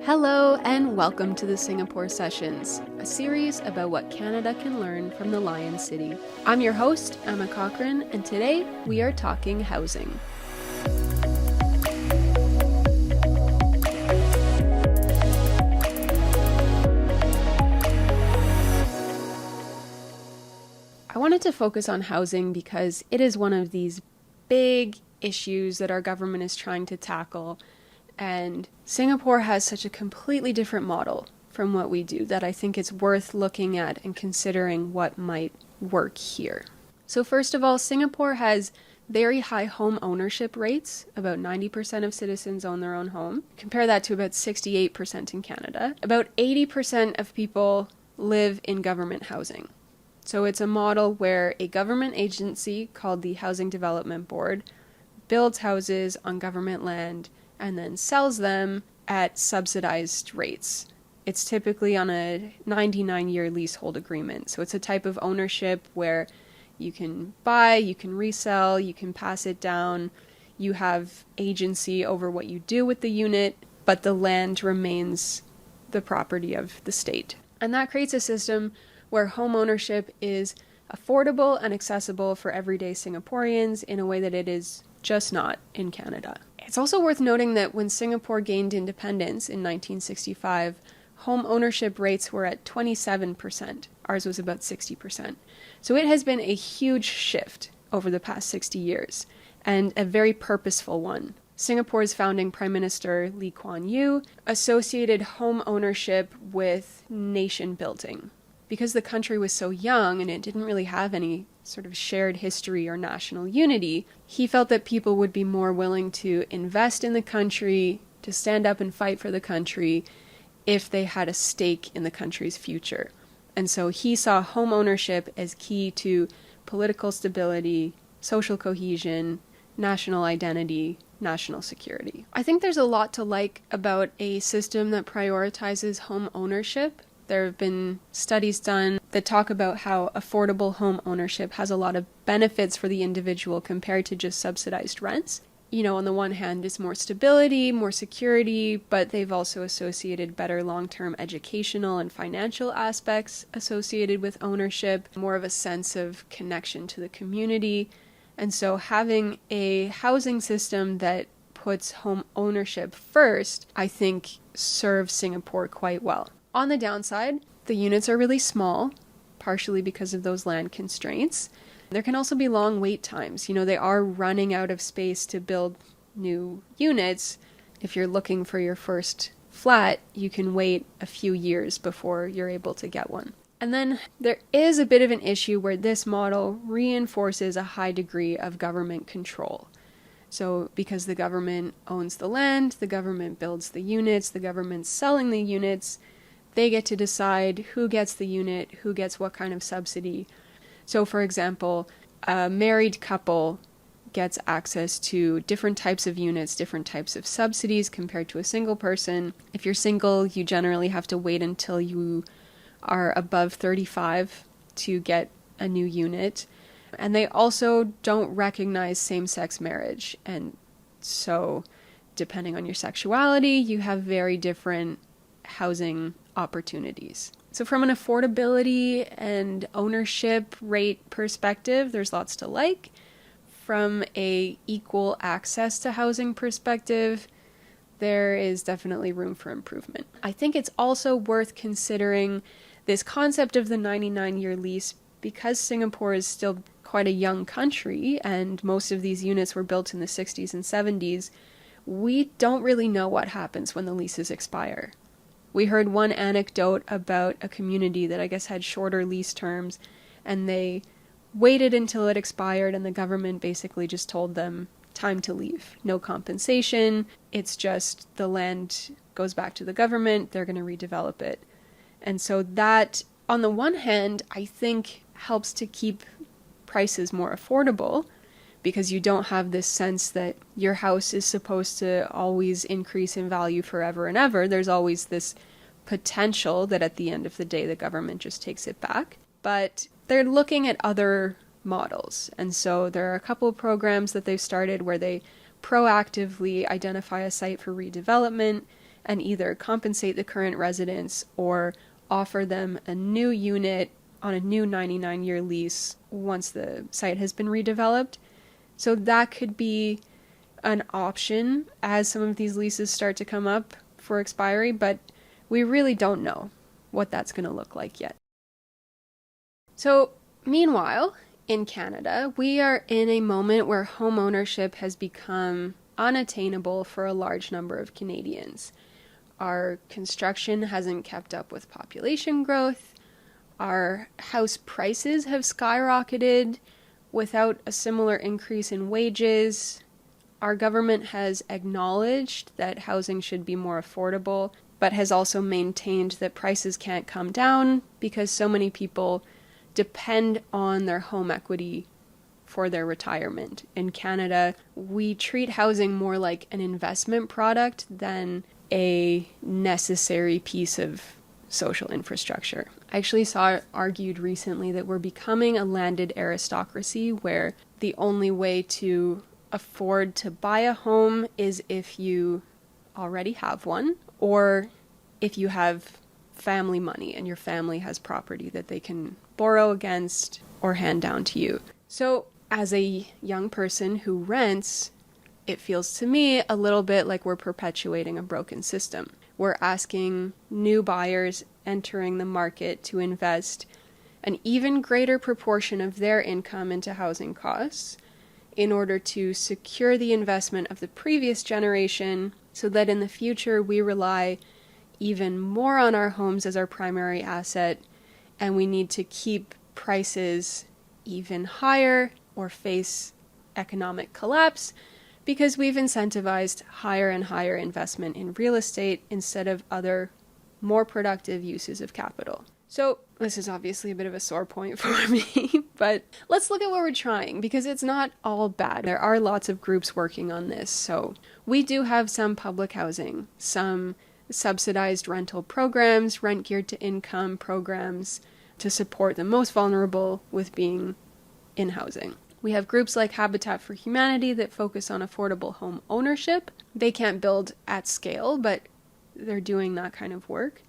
Hello and welcome to the Singapore Sessions, a series about what Canada can learn from the Lion City. I'm your host, Emma Cochrane, and today we are talking housing. I wanted to focus on housing because it is one of these big issues that our government is trying to tackle. And Singapore has such a completely different model from what we do that I think it's worth looking at and considering what might work here. So first of all, Singapore has very high home ownership rates. About 90% of citizens own their own home. Compare that to about 68% in Canada. About 80% of people live in government housing. So it's a model where a government agency called the Housing Development Board builds houses on government land and then sells them at subsidized rates. It's typically on a 99-year leasehold agreement. So it's a type of ownership where you can buy, you can resell, you can pass it down, you have agency over what you do with the unit, but the land remains the property of the state. And that creates a system where home ownership is affordable and accessible for everyday Singaporeans in a way that it is just not in Canada. It's also worth noting that when Singapore gained independence in 1965, home ownership rates were at 27%. Ours was about 60%. So it has been a huge shift over the past 60 years, and a very purposeful one. Singapore's founding Prime Minister Lee Kuan Yew associated home ownership with nation building. Because the country was so young and it didn't really have any sort of shared history or national unity, he felt that people would be more willing to invest in the country, to stand up and fight for the country, if they had a stake in the country's future. And so he saw home ownership as key to political stability, social cohesion, national identity, national security. I think there's a lot to like about a system that prioritizes home ownership. There have been studies done that talk about how affordable home ownership has a lot of benefits for the individual compared to just subsidized rents. You know, on the one hand, it's more stability, more security, but they've also associated better long-term educational and financial aspects associated with ownership, more of a sense of connection to the community. And so having a housing system that puts home ownership first, I think serves Singapore quite well. On the downside, the units are really small, partially because of those land constraints. There can also be long wait times. You know, they are running out of space to build new units. If you're looking for your first flat, you can wait a few years before you're able to get one. And then there is a bit of an issue where this model reinforces a high degree of government control. So because the government owns the land, the government builds the units, the government's selling the units, they get to decide who gets the unit, who gets what kind of subsidy. So, for example, a married couple gets access to different types of units, different types of subsidies compared to a single person. If you're single, you generally have to wait until you are above 35 to get a new unit. And they also don't recognize same-sex marriage. And so, depending on your sexuality, you have very different housing opportunities. So from an affordability and ownership rate perspective, there's lots to like. From a equal access to housing perspective, there is definitely room for improvement. I think it's also worth considering this concept of the 99-year lease because Singapore is still quite a young country and most of these units were built in the 60s and 70s. We don't really know what happens when the leases expire. We heard one anecdote about a community that I guess had shorter lease terms, and they waited until it expired, and the government basically just told them, time to leave. No compensation. It's just the land goes back to the government. They're going to redevelop it. And so that, on the one hand, I think helps to keep prices more affordable, because you don't have this sense that your house is supposed to always increase in value forever and ever. There's always this potential that at the end of the day, the government just takes it back. But they're looking at other models. And so there are a couple of programs that they've started where they proactively identify a site for redevelopment and either compensate the current residents or offer them a new unit on a new 99-year lease once the site has been redeveloped. So that could be an option as some of these leases start to come up for expiry, but we really don't know what that's going to look like yet. So, meanwhile, in Canada, we are in a moment where home ownership has become unattainable for a large number of Canadians. Our construction hasn't kept up with population growth. Our house prices have skyrocketed without a similar increase in wages. Our government has acknowledged that housing should be more affordable, but has also maintained that prices can't come down because so many people depend on their home equity for their retirement. In Canada, we treat housing more like an investment product than a necessary piece of social infrastructure. I actually saw it argued recently that we're becoming a landed aristocracy where the only way to afford to buy a home is if you already have one, or if you have family money and your family has property that they can borrow against or hand down to you. So as a young person who rents, it feels to me a little bit like we're perpetuating a broken system. We're asking new buyers entering the market to invest an even greater proportion of their income into housing costs in order to secure the investment of the previous generation so that in the future we rely even more on our homes as our primary asset, and we need to keep prices even higher or face economic collapse because we've incentivized higher and higher investment in real estate instead of other more productive uses of capital. So this is obviously a bit of a sore point for me, but let's look at what we're trying because it's not all bad. There are lots of groups working on this. So we do have some public housing, some subsidized rental programs, rent geared to income programs to support the most vulnerable with being in housing. We have groups like Habitat for Humanity that focus on affordable home ownership. They can't build at scale, but they're doing that kind of work.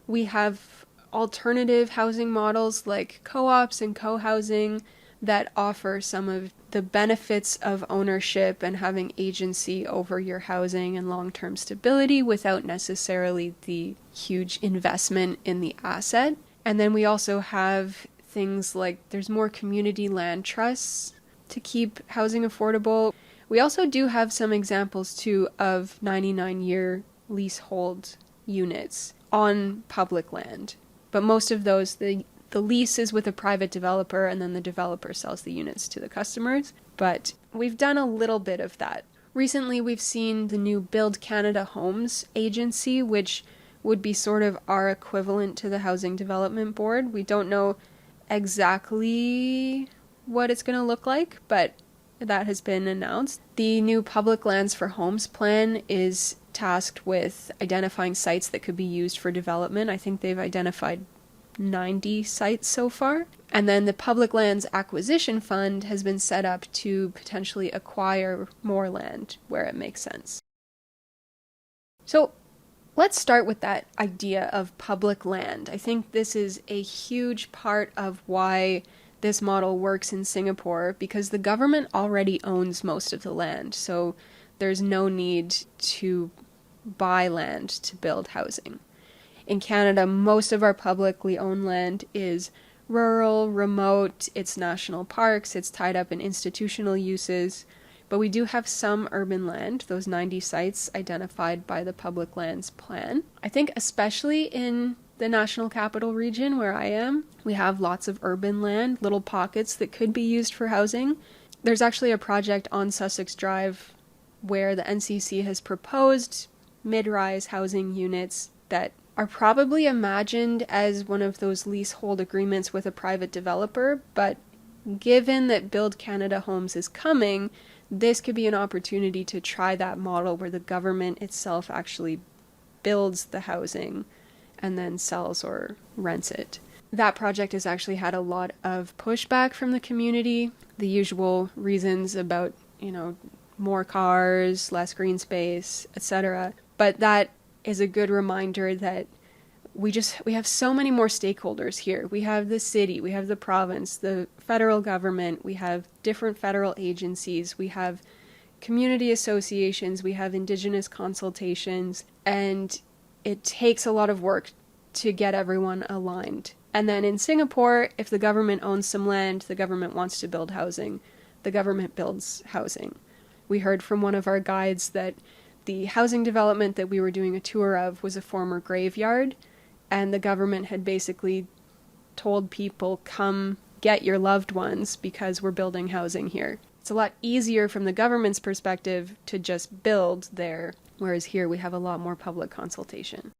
We have alternative housing models like co-ops and co-housing that offer some of the benefits of ownership and having agency over your housing and long-term stability without necessarily the huge investment in the asset. And then we also have things like there's more community land trusts to keep housing affordable. We also do have some examples too of 99-year leasehold units on public land. But most of those, the lease is with a private developer and then the developer sells the units to the customers. But we've done a little bit of that. Recently, we've seen the new Build Canada Homes agency, which would be sort of our equivalent to the Housing Development Board. We don't know exactly what it's going to look like, but that has been announced. The new Public Lands for Homes plan is tasked with identifying sites that could be used for development. I think they've identified 90 sites so far. And then the Public Lands Acquisition Fund has been set up to potentially acquire more land where it makes sense. So let's start with that idea of public land. I think this is a huge part of why this model works in Singapore because the government already owns most of the land. So there's no need to buy land to build housing. In Canada, most of our publicly owned land is rural, remote, it's national parks, it's tied up in institutional uses, but we do have some urban land, those 90 sites identified by the Public Lands Plan. I think especially in the National Capital Region where I am, we have lots of urban land, little pockets that could be used for housing. There's actually a project on Sussex Drive where the NCC has proposed mid-rise housing units that are probably imagined as one of those leasehold agreements with a private developer, but given that Build Canada Homes is coming, this could be an opportunity to try that model where the government itself actually builds the housing and then sells or rents it. That project has actually had a lot of pushback from the community, the usual reasons about, more cars, less green space, etc. But that is a good reminder that we have so many more stakeholders here. We have the city, we have the province, the federal government, we have different federal agencies, we have community associations, we have Indigenous consultations, and it takes a lot of work to get everyone aligned. And then in Singapore, if the government owns some land, the government wants to build housing, the government builds housing. We heard from one of our guides that the housing development that we were doing a tour of was a former graveyard, and the government had basically told people, come get your loved ones because we're building housing here. It's a lot easier from the government's perspective to just build there, whereas here we have a lot more public consultation.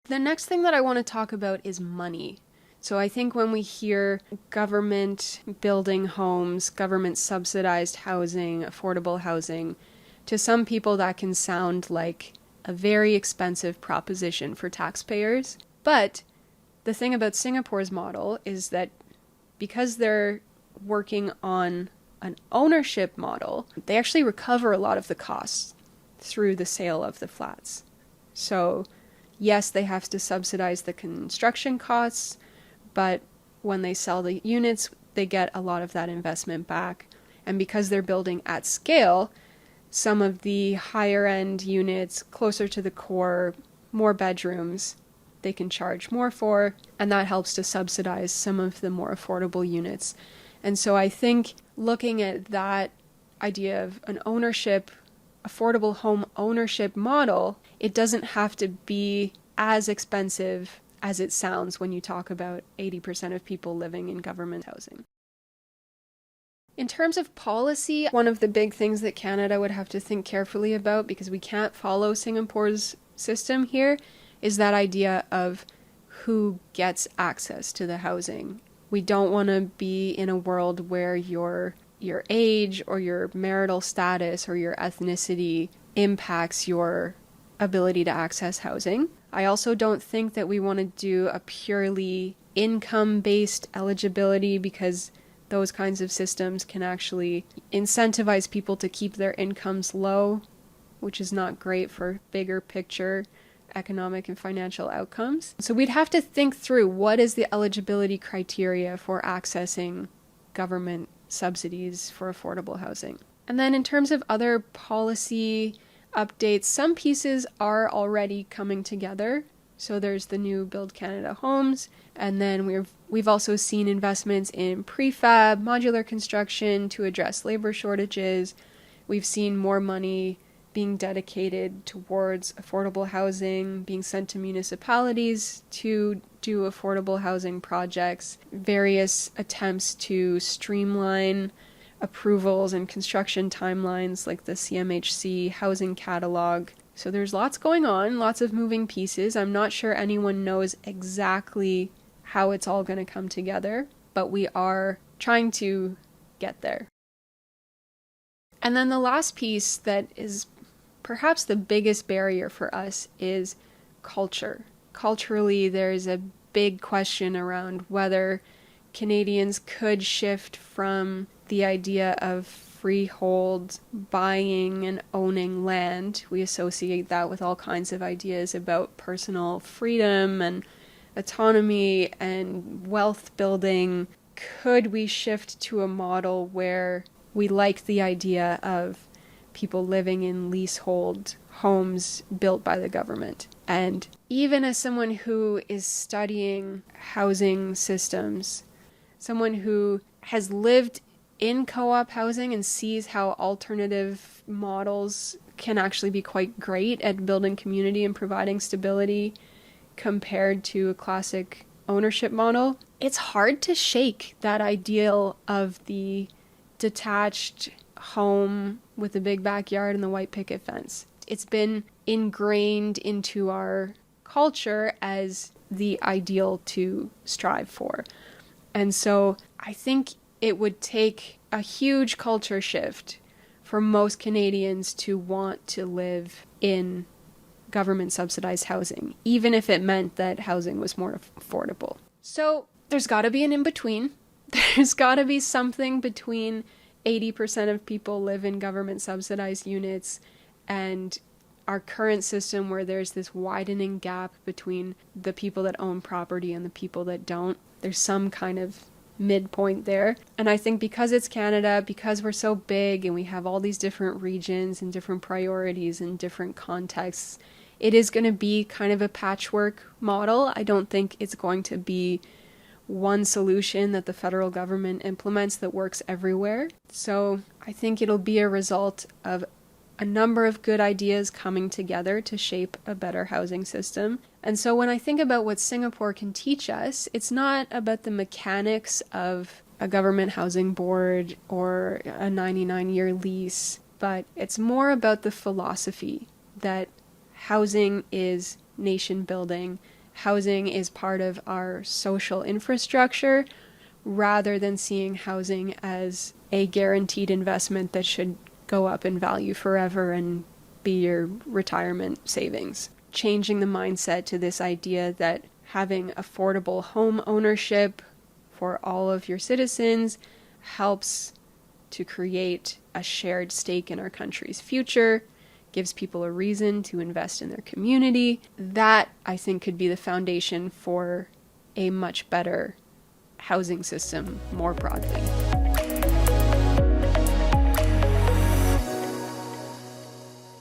The next thing that I want to talk about is money. So I think when we hear government building homes, government subsidized housing, affordable housing, to some people that can sound like a very expensive proposition for taxpayers. But the thing about Singapore's model is that because they're working on an ownership model, they actually recover a lot of the costs through the sale of the flats. So yes, they have to subsidize the construction costs, but when they sell the units, they get a lot of that investment back. And because they're building at scale, some of the higher end units closer to the core, more bedrooms, they can charge more for, and that helps to subsidize some of the more affordable units. And so I think looking at that idea of an ownership, affordable home ownership model, it doesn't have to be as expensive as it sounds when you talk about 80% of people living in government housing. In terms of policy, one of the big things that Canada would have to think carefully about, because we can't follow Singapore's system here, is that idea of who gets access to the housing. We don't want to be in a world where your age or your marital status or your ethnicity impacts your ability to access housing. I also don't think that we want to do a purely income-based eligibility, because those kinds of systems can actually incentivize people to keep their incomes low, which is not great for bigger picture economic and financial outcomes. So we'd have to think through what is the eligibility criteria for accessing government subsidies for affordable housing. And then in terms of other policy updates, some pieces are already coming together. So there's the new Build Canada homes, and then we've also seen investments in prefab, modular construction to address labor shortages. We've seen more money being dedicated towards affordable housing, being sent to municipalities to do affordable housing projects, various attempts to streamline approvals and construction timelines like the CMHC housing catalog. So there's lots going on, lots of moving pieces. I'm not sure anyone knows exactly how it's all going to come together, but we are trying to get there. And then the last piece that is perhaps the biggest barrier for us is culture. Culturally, there's a big question around whether Canadians could shift from the idea of freehold, buying and owning land. We associate that with all kinds of ideas about personal freedom and autonomy and wealth building. Could we shift to a model where we like the idea of people living in leasehold homes built by the government? And even as someone who is studying housing systems, someone who has lived in co-op housing and sees how alternative models can actually be quite great at building community and providing stability compared to a classic ownership model, it's hard to shake that ideal of the detached home with a big backyard and the white picket fence. It's been ingrained into our culture as the ideal to strive for. And so I think it would take a huge culture shift for most Canadians to want to live in government subsidized housing, even if it meant that housing was more affordable. So there's got to be an in-between. There's got to be something between 80% of people live in government subsidized units and our current system where there's this widening gap between the people that own property and the people that don't. There's some kind of midpoint there. And I think because it's Canada, because we're so big and we have all these different regions and different priorities and different contexts, it is going to be kind of a patchwork model. I don't think it's going to be one solution that the federal government implements that works everywhere. So I think it'll be a result of a number of good ideas coming together to shape a better housing system. And so when I think about what Singapore can teach us, it's not about the mechanics of a government housing board or a 99-year lease, but it's more about the philosophy that housing is nation building, housing is part of our social infrastructure, rather than seeing housing as a guaranteed investment that should go up in value forever and be your retirement savings. Changing the mindset to this idea that having affordable home ownership for all of your citizens helps to create a shared stake in our country's future, gives people a reason to invest in their community. That, I think, could be the foundation for a much better housing system more broadly.